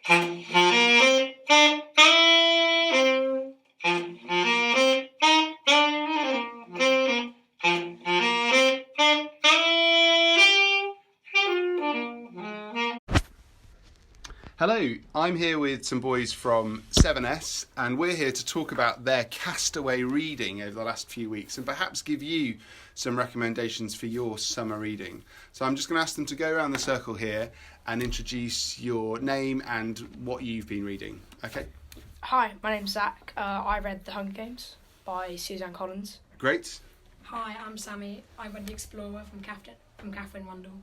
Hello, I'm here with some boys from 7S, and we're here to talk about their Castaway reading over the last few weeks and perhaps give you some recommendations for your summer reading. So I'm just going to ask them to go around the circle here and introduce your name and what you've been reading. Okay? Hi, my name's Zach. I read The Hunger Games by Suzanne Collins. Great. Hi, I'm Sammy. I read The Explorer from Catherine Rundle.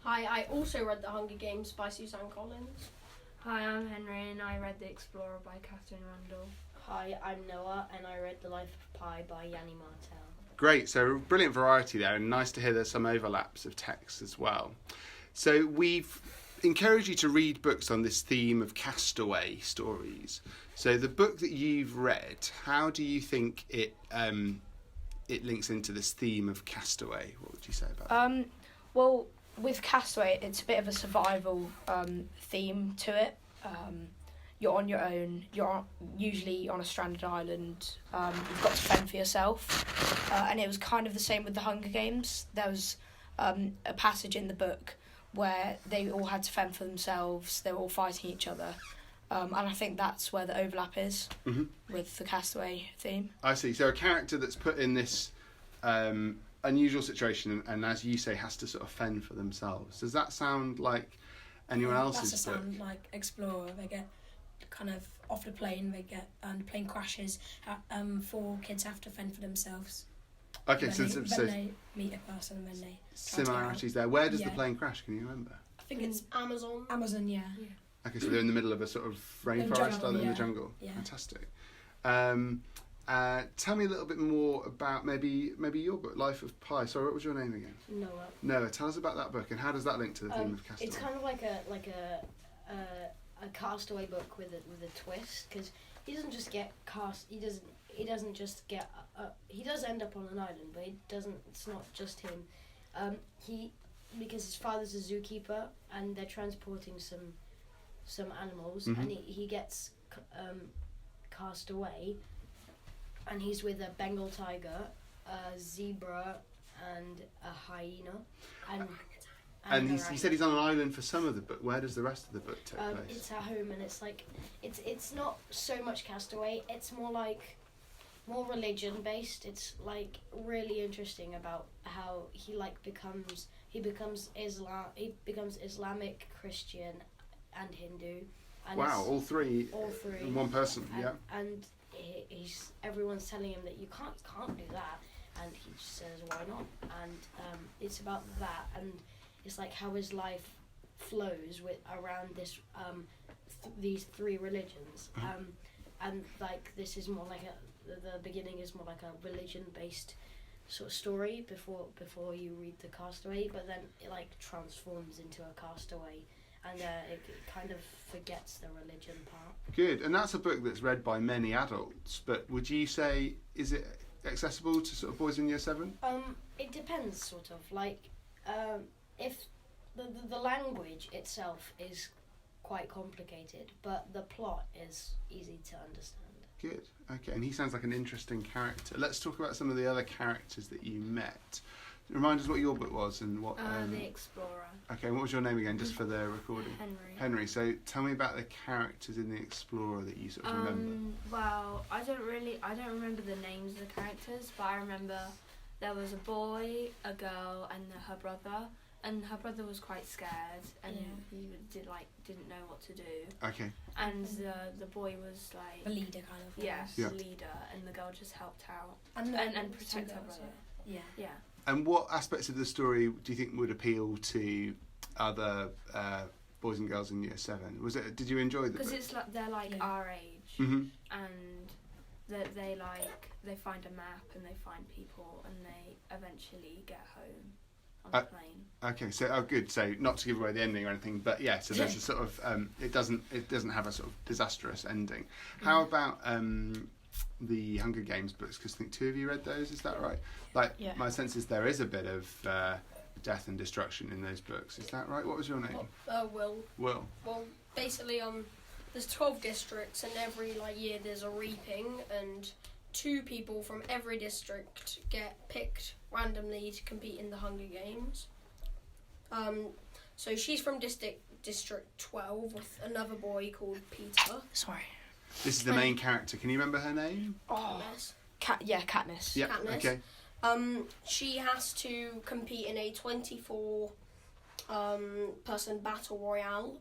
Hi, I also read The Hunger Games by Suzanne Collins. Hi, I'm Henry and I read The Explorer by Catherine Rundle. Hi, I'm Noah and I read The Life of Pi by Yanni Martel. Great, so brilliant variety there, and nice to hear there's some overlaps of text as well. So we've encouraged you to read books on this theme of castaway stories. So the book that you've read, how do you think it links into this theme of castaway? What would you say about that? Well, with Castaway, it's a bit of a survival theme to it. You're on your own. You're usually on a stranded island. You've got to fend for yourself. And it was kind of the same with The Hunger Games. There was a passage in the book where they all had to fend for themselves. They were all fighting each other. And I think that's where the overlap is with the Castaway theme. I see. So a character that's put in this unusual situation and, as you say, has to sort of fend for themselves. Does that sound like anyone else's That's a book? sound like Explorer. They get kind of off the plane. They get the plane crashes. 4 kids have to fend for themselves. Okay, Then so they meet a person and then they similarities there. Where does the plane crash? Can you remember? I think it's Amazon. Amazon, yeah. Okay, so they're in the middle of a sort of rainforest, are they, in the jungle? Yeah. Fantastic. Tell me a little bit more about maybe your book, Life of Pi. Sorry, what was your name again? Noah. Noah, tell us about that book and how does that link to the theme of Castaway? It's kind of like a Castaway book with a twist, because he doesn't just get cast. He doesn't just get. He does end up on an island, but it's not just him. Because his father's a zookeeper and they're transporting some animals, and he gets cast away, and he's with a Bengal tiger, a zebra, and a hyena, and he said he's on an island for some of the book. Where does the rest of the book take place? It's at home, and it's like it's not so much Castaway. It's more religion based. It's like really interesting about how he becomes Islamic, Christian, and Hindu. And wow, all three in one person. And everyone's telling him that you can't do that, and he just says why not? And it's about that, and it's like how his life flows around this these 3 religions, and like this is more like the beginning is more like a religion based sort of story before you read the Castaway, but then it like transforms into a Castaway. And it kind of forgets the religion part. Good, and that's a book that's read by many adults, but would you say, is it accessible to sort of boys in year 7? It depends, sort of. Like, if the language itself is quite complicated, but the plot is easy to understand. Good, okay, and he sounds like an interesting character. Let's talk about some of the other characters that you met. Remind us what your book was and what... The Explorer. Okay, and what was your name again, just for the recording? Henry. So tell me about the characters in The Explorer that you sort of remember. Well, I don't remember the names of the characters, but I remember there was a boy, a girl, and her brother. And her brother was quite scared, and he didn't know what to do. Okay. And the boy was like The leader, kind of. Yeah, the leader, and the girl just helped out and protect her brother. Yeah. And what aspects of the story do you think would appeal to other boys and girls in year 7? Did you enjoy the book? Because it's like they're like our age, and they find a map and they find people and they eventually get home on a plane. Okay, so good. So not to give away the ending or anything, but yeah. So there's a sort of it doesn't have a sort of disastrous ending. How about the Hunger Games books? Because I think 2 of you read those. Is that right? My sense is there is a bit of death and destruction in those books. Is that right? What was your name? Will. Will. Well, basically, there's 12 districts, and every year there's a reaping, and 2 people from every district get picked randomly to compete in the Hunger Games. So she's from District 12 with another boy called Peter. Sorry. This is the main character. Can you remember her name? Oh, Katniss. Katniss. Yeah. Katniss. Okay. She has to compete in a 24 person battle royale,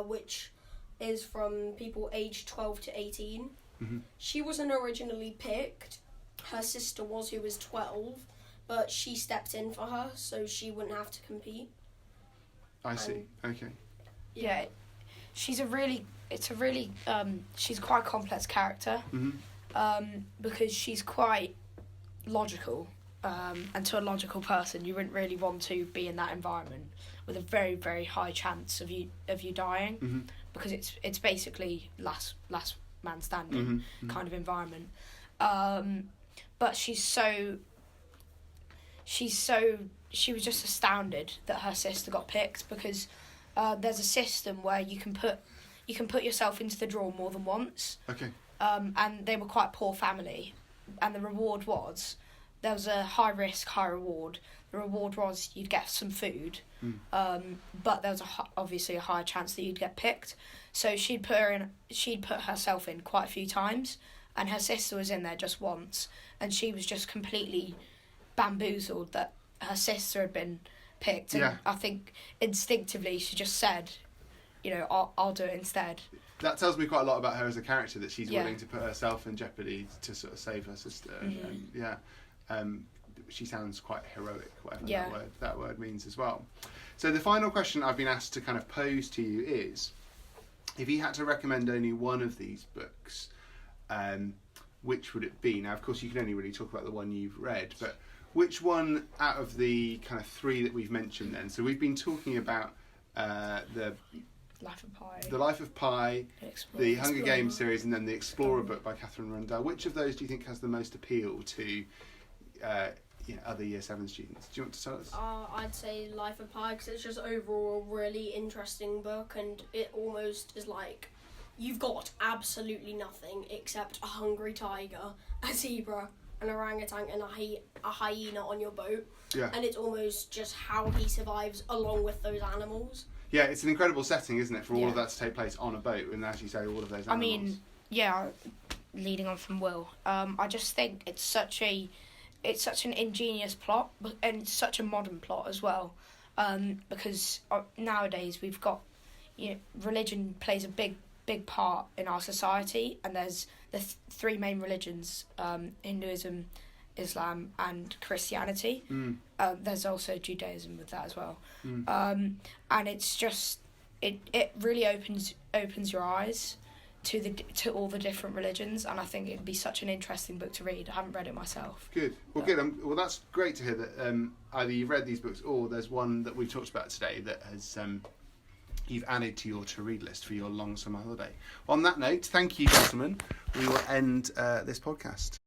which is from people aged 12 to 18. Mm-hmm. She wasn't originally picked. Her sister was, who was 12, but she stepped in for her so she wouldn't have to compete. I see. Okay. Yeah, she's quite a complex character, because she's quite logical, and to a logical person, you wouldn't really want to be in that environment with a very, very high chance of you dying, because it's basically last man standing kind of environment. But she was just astounded that her sister got picked, because there's a system where you can put yourself into the draw more than once. Okay. And they were quite a poor family, and the reward was there was a high risk, high reward. The reward was you'd get some food, but there was obviously a higher chance that you'd get picked. So she'd put herself in quite a few times, and her sister was in there just once, and she was just completely bamboozled that her sister had been picked. And I think instinctively she just said, I'll do it instead. That tells me quite a lot about her as a character, that she's willing to put herself in jeopardy to sort of save her sister. And she sounds quite heroic, whatever that word means as well. So the final question I've been asked to kind of pose to you is, if you had to recommend only one of these books, which would it be? Now, of course, you can only really talk about the one you've read, but which one out of the kind of 3 that we've mentioned then? So we've been talking about the Life of Pi, the Hunger Games series, and then the Explorer book by Catherine Rundell. Which of those do you think has the most appeal to other Year 7 students? Do you want to tell us? I'd say Life of Pi, because it's just overall a really interesting book, and it almost is like you've got absolutely nothing except a hungry tiger, a zebra, an orangutan, and a hyena on your boat. Yeah. And it's almost just how he survives along with those animals. Yeah, it's an incredible setting, isn't it, for all of that to take place on a boat, and as you say, all of those animals. Leading on from Will, I just think it's such an ingenious plot, and it's such a modern plot as well, because nowadays we've got, religion plays a big part in our society, and there's the 3 main religions, Hinduism, Islam and Christianity. There's also Judaism with that as well. And it's just it really opens your eyes to all the different religions, and I think it'd be such an interesting book to read. I haven't read it myself. Good. Well, good. Well, that's great to hear that either you've read these books or there's one that we've talked about today that has you've added to your to-read list for your long summer holiday. On that note, thank you, gentlemen. We will end this podcast.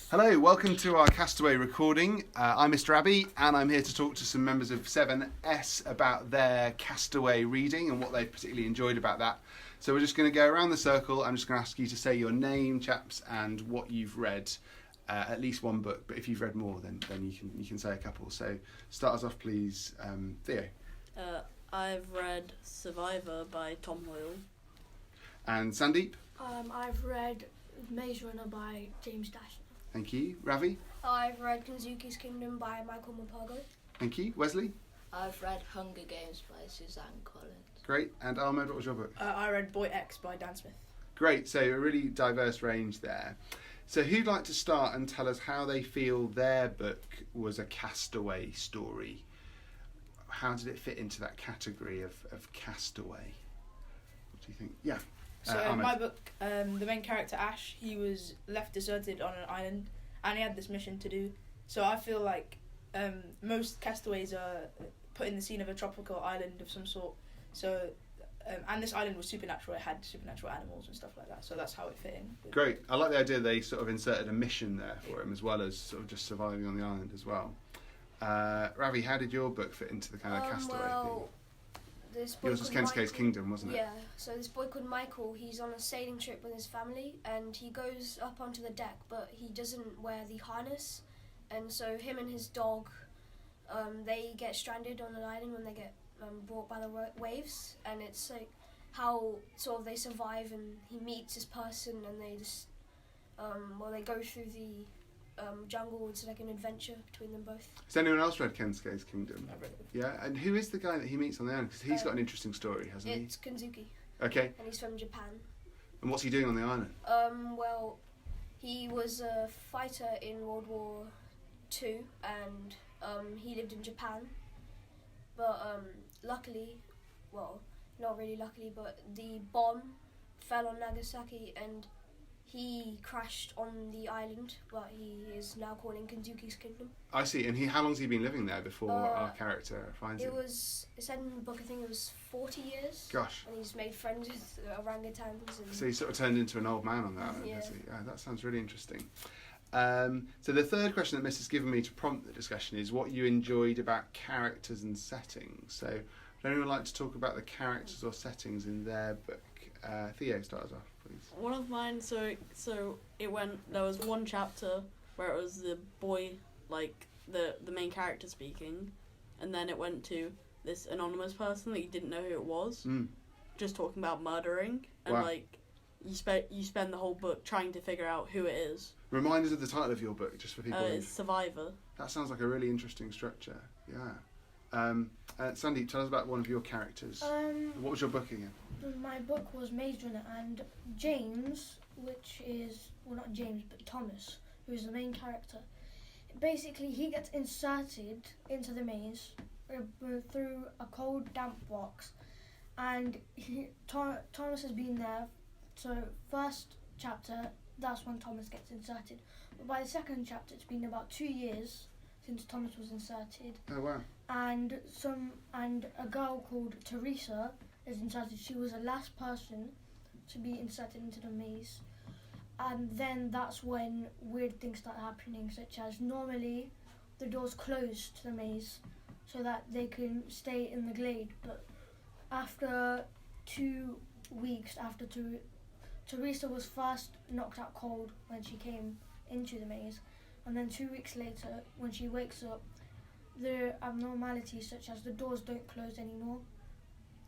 Hello, welcome to our Castaway recording. I'm Mr. Abbey, and I'm here to talk to some members of 7S about their Castaway reading and what they've particularly enjoyed about that. So we're just going to go around the circle. I'm just going to ask you to say your name, chaps, and what you've read. At least one book, but if you've read more, then you can say a couple. So start us off, please, Theo. I've read Survivor by Tom Hoyle. And Sandeep. I've read Maze Runner by James Dashner. Thank you. Ravi. I've read Kazuki's Kingdom by Michael Mapago. Thank you. Wesley. I've read Hunger Games by Suzanne Collins. Great. And Ahmed, what was your book? I read Boy X by Dan Smith. Great. So a really diverse range there. So who'd like to start and tell us how they feel their book was a castaway story? How did it fit into that category of castaway? What do you think? Yeah. So in my book, the main character Ash, he was left deserted on an island, and he had this mission to do. So I feel like most castaways are put in the scene of a tropical island of some sort. So, and this island was supernatural. It had supernatural animals and stuff like that. So that's how it fit in. Great. I like the idea they sort of inserted a mission there for him, as well as sort of just surviving on the island as well. Ravi, how did your book fit into the kind of Castaway Well, this boy theme? Yours was called Kensuke's Michael- Kingdom, wasn't it? Yeah, so this boy called Michael, he's on a sailing trip with his family and he goes up onto the deck but he doesn't wear the harness, and so him and his dog, they get stranded on an island when they get brought by the waves, and it's like how sort of they survive, and he meets this person and they just, they go through the jungle. It's like an adventure between them both. Has anyone else read Kensuke's Kingdom? I've read it. Yeah, and who is the guy that he meets on the island? Because he's got an interesting story, hasn't he? It's Kanzuki, Okay, and he's from Japan. and what's he doing on the island? Well, he was a fighter in World War II, and he lived in Japan. But luckily, well, not really luckily, but the bomb fell on Nagasaki and he crashed on the island, but he is now called in Kanzuki's Kingdom. I see, and how long's he been living there before our character finds him? It said in the book, I think it was 40 years. Gosh. And he's made friends with orangutans. And So he sort of turned into an old man on that island, Yeah. has he? Yeah, that sounds really interesting. So the third question that Miss has given me to prompt the discussion is what you enjoyed about characters and settings. So would anyone like to talk about the characters or settings in their book? Theo, start us off, please. One of mine, so it went, there was one chapter where it was the boy, like, the main character speaking, and then it went to this anonymous person that you didn't know who it was, just talking about murdering, and, Wow. like, you spend the whole book trying to figure out who it is. Remind us of the title of your book, just for people. It's Survivor. That sounds like a really interesting structure, yeah. Sandeep, tell us about one of your characters. What was your book again? My book was Maze Runner, and James, which is, well, not James, but Thomas, who is the main character. Basically, he gets inserted into the maze through a cold, damp box, and Thomas has been there. So, first chapter, that's when Thomas gets inserted. But by the second chapter, it's been about 2 years since Thomas was inserted. Oh, wow. And a girl called Teresa is inserted. She was the last person to be inserted into the maze, and then that's when weird things start happening, such as normally the doors close to the maze so that they can stay in the glade, but after 2 weeks after Teresa was first knocked out cold when she came into the maze, and then 2 weeks later when she wakes up, the abnormalities such as the doors don't close anymore.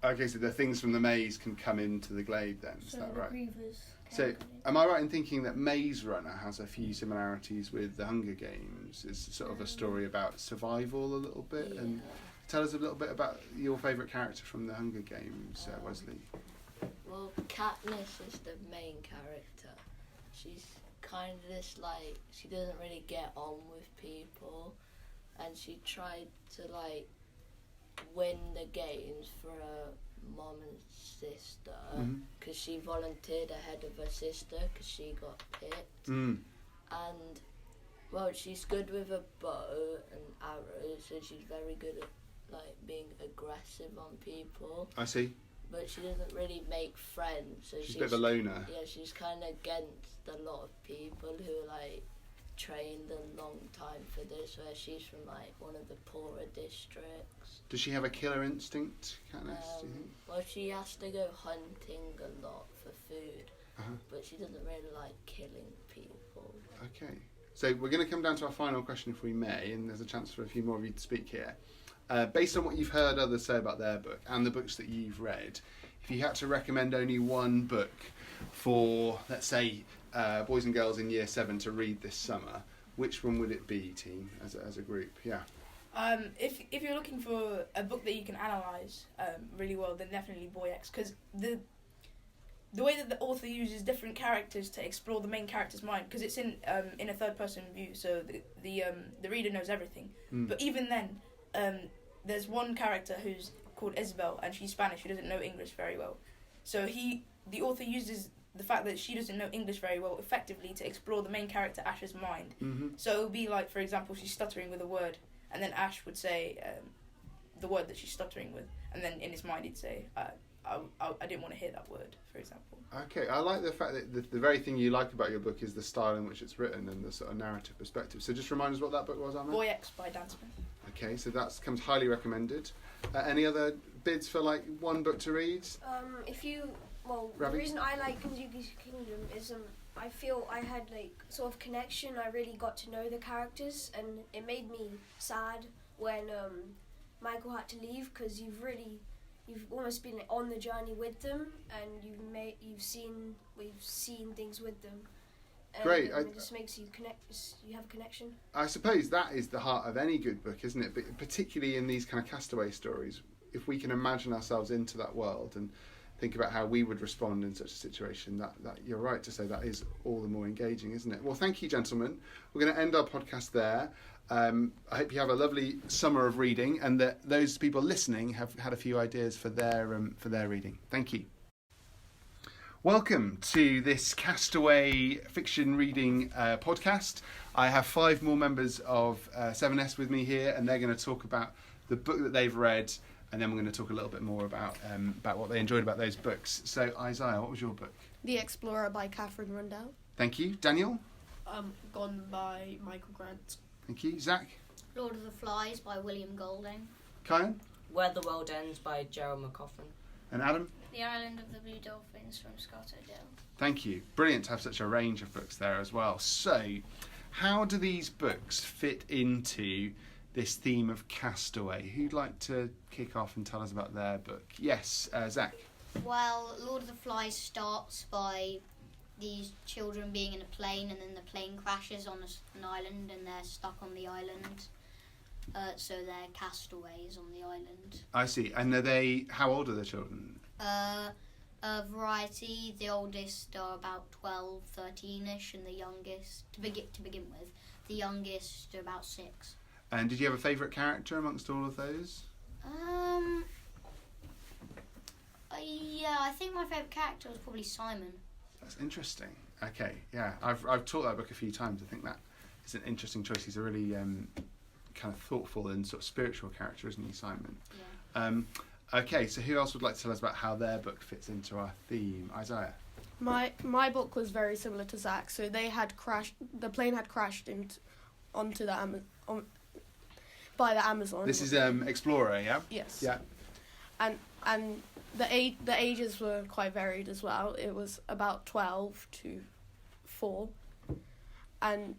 Okay, so the things from the maze can come into the glade then, is So that the right? grievers can So, come in. am I right in thinking that Maze Runner has a few similarities with The Hunger Games? It's sort of a story about survival a little bit, and tell us a little bit about your favourite character from The Hunger Games, Wesley. Well, Katniss is the main character. She's kind of this, like, she doesn't really get on with people, and she tried to, like, win the games for her mom and sister, because she volunteered ahead of her sister because she got picked. And, well, she's good with a bow and arrows, so she's very good at, like, being aggressive on people. I see. But she doesn't really make friends. So She's a bit of a loner. Yeah, she's kind of against a lot of people who, like, trained a long time for this, where she's from, like, one of the poorer districts. Does she have a killer instinct, Katniss, do you think? Well, she has to go hunting a lot for food, but she doesn't really like killing people. Okay. So we're going to come down to our final question, if we may, and there's a chance for a few more of you to speak here. Based on what you've heard others say about their book and the books that you've read, if you had to recommend only one book for, let's say, boys and girls in Year 7 to read this summer, which one would it be, team, as a group? Yeah. If you're looking for a book that you can analyse really well, then definitely Boy X, because the way that the author uses different characters to explore the main character's mind, because it's in a third person view, so the reader knows everything. But even then, there's one character who's called Isabel, and she's Spanish. She doesn't know English very well, so the author uses the fact that she doesn't know English very well effectively to explore the main character Ash's mind. So it would be like, for example, she's stuttering with a word, and then Ash would say the word that she's stuttering with, and then in his mind he'd say, I didn't want to hear that word, for example. Okay, I like the fact that the very thing you like about your book is the style in which it's written and the sort of narrative perspective. So just remind us what that book was, Ahmed? Boy X by Dan Smith. Okay, so that comes highly recommended. Any other bids for like one book to read? The Ravi? reason I like Kazuki's Kingdom is I feel I had like sort of connection. I really got to know the characters, and it made me sad when Michael had to leave, because you've almost been on the journey with them, and we've seen things with them. And Great. It just makes you connect. You have a connection. I suppose that is the heart of any good book, isn't it? But particularly in these kind of castaway stories, if we can imagine ourselves into that world and think about how we would respond in such a situation, that you're right to say that is all the more engaging, isn't it? Well, thank you, gentlemen. We're going to end our podcast there. I hope you have a lovely summer of reading, and that those people listening have had a few ideas for their reading. Thank you. Welcome to this Castaway fiction reading podcast. I have 5 more members of 7S with me here, and they're going to talk about the book that they've read, and then we're going to talk a little bit more about what they enjoyed about those books. So, Isaiah, what was your book? The Explorer by Catherine Rundell. Thank you. Daniel? Gone by Michael Grant. Thank you. Zach? Lord of the Flies by William Golding. Kyan? Where the World Ends by Gerald McCoffin. And Adam? The Island of the Blue Dolphins from Scott O'Dell. Thank you. Brilliant to have such a range of books there as well. So, how do these books fit into this theme of Castaway? Who'd like to kick off and tell us about their book? Yes, Zach. Well, Lord of the Flies starts by these children being in a plane, and then the plane crashes on an island, and they're stuck on the island. So they're castaways on the island. I see. And how old are the children? A variety. The oldest are about 12, 13ish, and the youngest, to begin with, the youngest are about 6. And did you have a favourite character amongst all of those? Yeah, I think my favourite character was probably Simon. That's interesting. Okay, yeah. I've taught that book a few times. I think that is an interesting choice. He's a really kind of thoughtful and sort of spiritual character, isn't he, Simon? Yeah. Okay, so who else would like to tell us about how their book fits into our theme? Isaiah? My book was very similar to Zach. So the plane had crashed onto the by the Amazon. This is Explorer, yeah? Yes. Yeah. And the ages were quite varied as well. It was about 12 to 4, and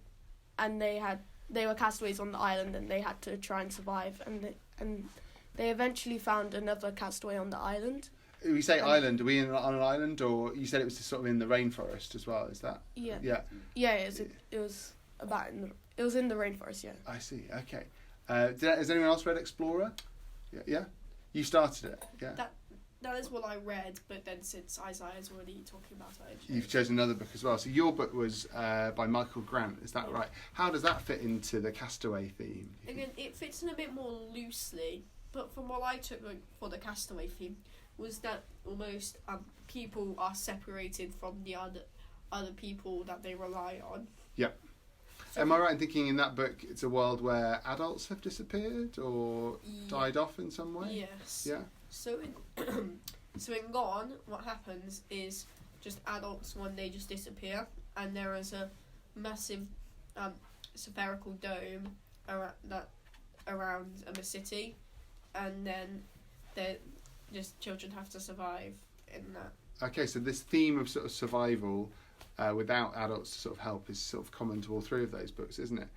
they were castaways on the island, and they had to try and survive, and they eventually found another castaway on the island. We say island. Are we on an island, or you said it was sort of in the rainforest as well? Is that? Yeah. Yeah. Yeah, it was in the rainforest. Yeah. I see. Okay. Has anyone else read Explorer? Yeah. You started it. Yeah. That is what I read, but then since Isaiah's already talking about it, You've chosen another book as well. So your book was by Michael Grant, is that right? How does that fit into the Castaway theme? Again, it fits in a bit more loosely, but from what I took for the Castaway theme was that almost people are separated from the other people that they rely on. Yep. So am I right in thinking in that book it's a world where adults have disappeared or died off in some way? Yes. Yeah. So in Gone, what happens is just adults one day just disappear, and there is a massive spherical dome around a city, and then just children have to survive in that. Okay, so this theme of sort of survival without adults to sort of help is sort of common to all 3 of those books, isn't it?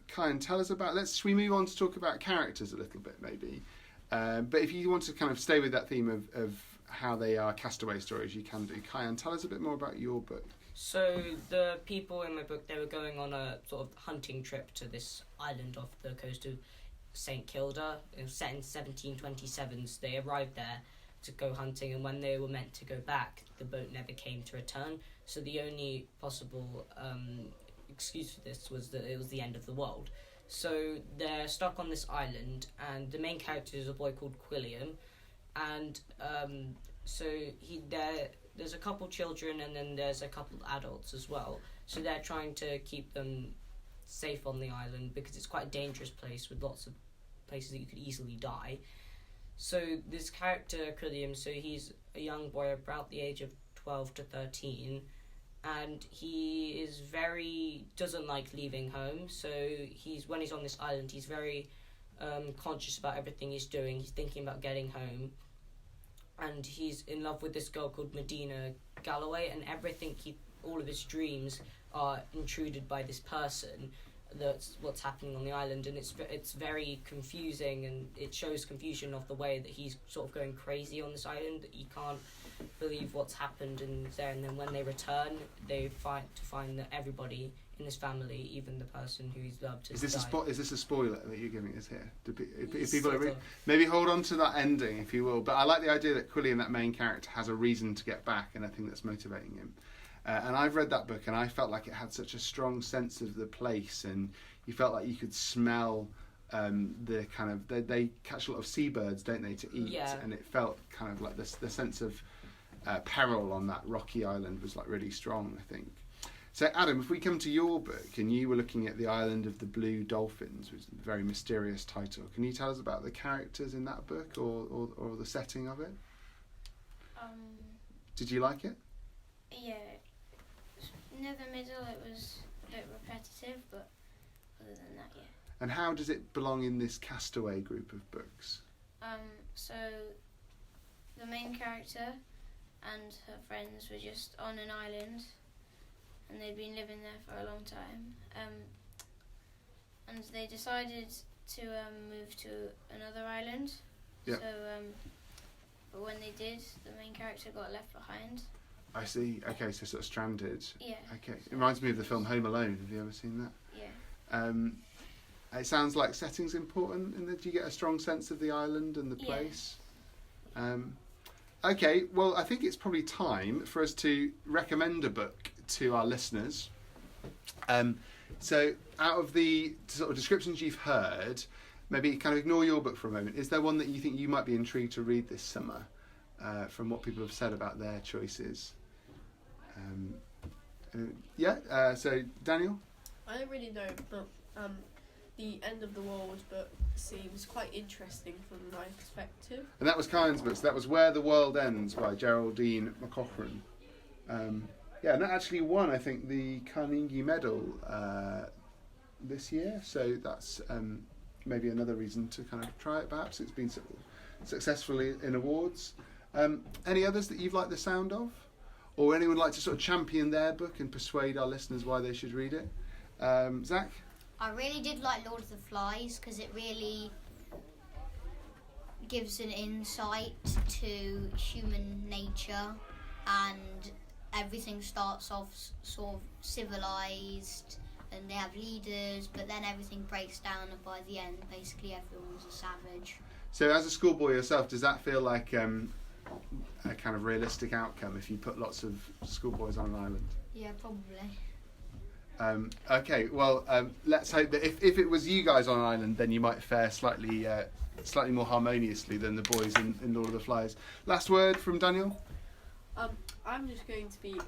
Kyan, tell us about. Should we move on to talk about characters a little bit, maybe? But if you want to kind of stay with that theme of how they are castaway stories, you can do. Kyan, tell us a bit more about your book. So the people in my book, they were going on a sort of hunting trip to this island off the coast of St Kilda. It was set in 1727, so they arrived there to go hunting, and when they were meant to go back, the boat never came to return. So the only possible excuse for this was that it was the end of the world. So they're stuck on this island, and the main character is a boy called Quilliam, and so there's a couple children, and then there's a couple adults as well. So they're trying to keep them safe on the island because it's quite a dangerous place with lots of places that you could easily die. So this character Quilliam, so he's a young boy about the age of 12 to 13, and he doesn't like leaving home. So when he's on this island, he's very conscious about everything he's doing. He's thinking about getting home, and he's in love with this girl called Medina Galloway, and all of his dreams are intruded by this person. That's what's happening on the island, and it's very confusing, and it shows confusion of the way that he's sort of going crazy on this island, that he can't believe what's happened and there. And then when they return, they find that everybody in his family, even the person who he's loved, has died. Is this a spoiler that you're giving us here? If people maybe hold on to that ending, if you will. But I like the idea that Quillian, that main character, has a reason to get back, and I think that's motivating him. And I've read that book, and I felt like it had such a strong sense of the place, and you felt like you could smell the kind of they catch a lot of seabirds, don't they, to eat? Yeah. And it felt kind of like the sense of peril on that rocky island was like really strong, I think. So Adam, if we come to your book, and you were looking at the Island of the Blue Dolphins, which is a very mysterious title, can you tell us about the characters in that book or the setting of it? Did you like it? Yeah. Near the middle, it was a bit repetitive, but other than that, yeah. And how does it belong in this Castaway group of books? So the main character and her friends were just on an island, and they'd been living there for a long time. And they decided to move to another island. Yeah. So, but when they did, the main character got left behind. I see. Okay, so sort of stranded. Yeah. Okay, it reminds me of the film Home Alone. Have you ever seen that? Yeah. It sounds like setting's important, and that you get a strong sense of the island and the Yeah. place. Okay, well, I think it's probably time for us to recommend a book to our listeners. So, out of the sort of descriptions you've heard, maybe kind of ignore your book for a moment. Is there one that you think you might be intrigued to read this summer, from what people have said about their choices? So Daniel? I don't really know, but the End of the World book seems quite interesting from my perspective. And that was Kyan's book. So that was Where the World Ends by Geraldine McCaughrean. And that actually won, I think, the Carnegie Medal this year. So that's maybe another reason to kind of try it. Perhaps it's been successfully in awards. Any others that you've liked the sound of? Or anyone like to sort of champion their book and persuade our listeners why they should read it? Zach? I really did like Lord of the Flies because it really gives an insight to human nature, and everything starts off sort of civilized and they have leaders, but then everything breaks down, and by the end basically everyone's a savage. So as a schoolboy yourself, does that feel like a kind of realistic outcome if you put lots of schoolboys on an island? Yeah, probably. Okay, well, let's hope that if it was you guys on an island, then you might fare slightly more harmoniously than the boys in Lord of the Flies. Last word from Daniel? I'm just going to be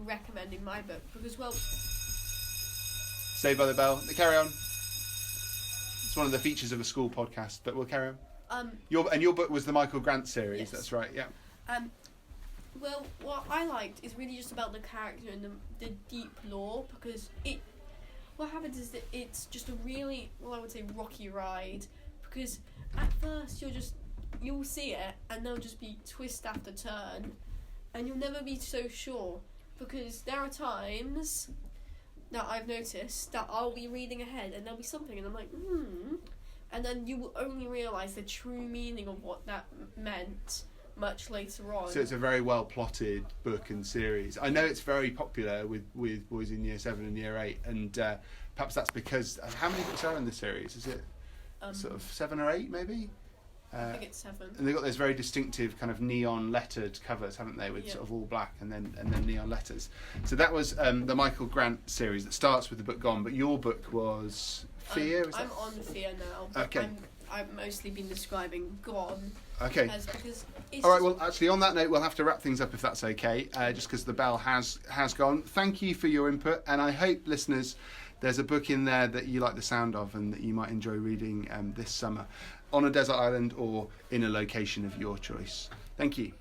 recommending my book because, well... Saved by the Bell. Carry on. It's one of the features of a school podcast, but we'll carry on. Your book was the Michael Grant series, yes. That's right, yeah. Well, what I liked is really just about the character and the deep lore, because what happens is that it's just a really, well, I would say rocky ride, because at first you'll see it and there'll just be twist after turn, and you'll never be so sure, because there are times that I've noticed that I'll be reading ahead and there'll be something and I'm like, and then you will only realise the true meaning of what that meant much later on. So it's a very well plotted book and series. I know it's very popular with boys in year 7 and year 8, and perhaps that's because how many books are in the series? Is it sort of 7 or 8 maybe? I think it's 7. And they've got those very distinctive kind of neon lettered covers, haven't they, with sort of all black and then neon letters. So that was the Michael Grant series that starts with the book Gone, but your book was Fear. I'm on Fear now. But okay. I've mostly been describing Gone. Okay. Because it's all right. Well, actually, on that note, we'll have to wrap things up if that's okay. Just because the bell has gone. Thank you for your input, and I hope, listeners, there's a book in there that you like the sound of and that you might enjoy reading this summer, on a desert island or in a location of your choice. Thank you.